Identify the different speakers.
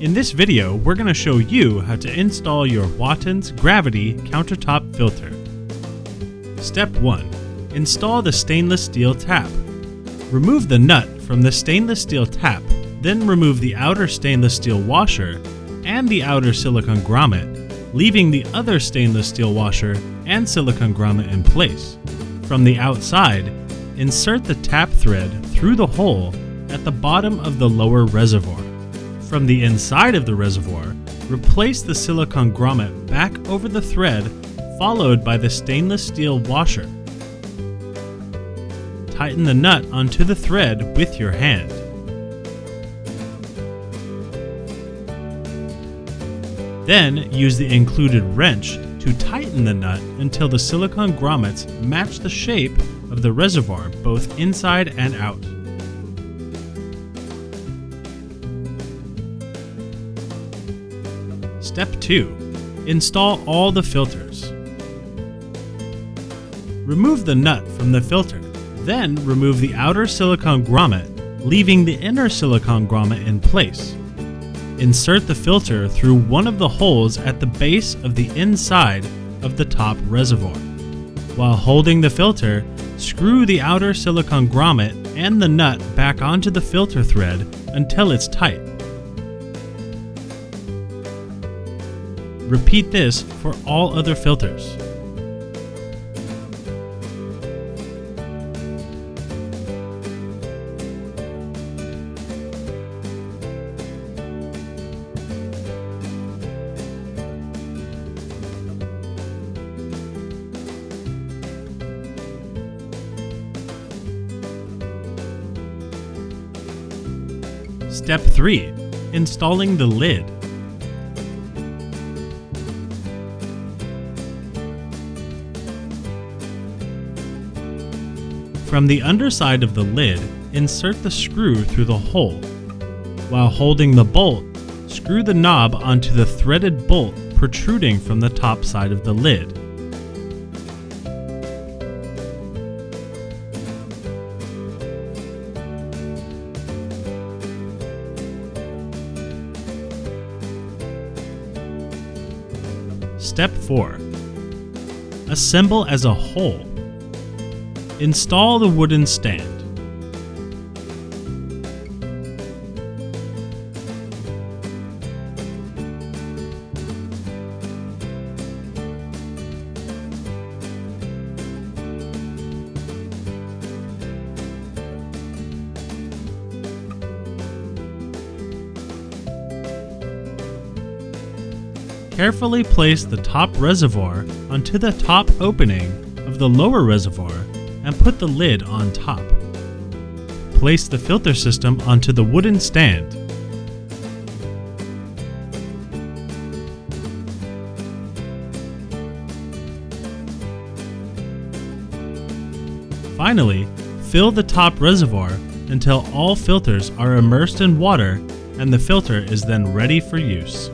Speaker 1: In this video, we're going to show you how to install your Watens Gravity Countertop Filter. Step 1. Install the stainless steel tap. Remove the nut from the stainless steel tap, then remove the outer stainless steel washer and the outer silicone grommet, leaving the other stainless steel washer and silicone grommet in place. From the outside, insert the tap thread through the hole at the bottom of the lower reservoir. From the inside of the reservoir, replace the silicone grommet back over the thread, followed by the stainless steel washer. Tighten the nut onto the thread with your hand. Then use the included wrench to tighten the nut until the silicone grommets match the shape of the reservoir both inside and out. Step 2. Install all the filters. Remove the nut from the filter, then remove the outer silicone grommet, leaving the inner silicone grommet in place. Insert the filter through one of the holes at the base of the inside of the top reservoir. While holding the filter, screw the outer silicone grommet and the nut back onto the filter thread until it's tight. Repeat this for all other filters. Step 3. Installing the lid. From the underside of the lid, insert the screw through the hole. While holding the bolt, screw the knob onto the threaded bolt protruding from the top side of the lid. Step 4. Assemble as a whole. Install the wooden stand. Carefully place the top reservoir onto the top opening of the lower reservoir and put the lid on top. Place the filter system onto the wooden stand. Finally, fill the top reservoir until all filters are immersed in water and the filter is then ready for use.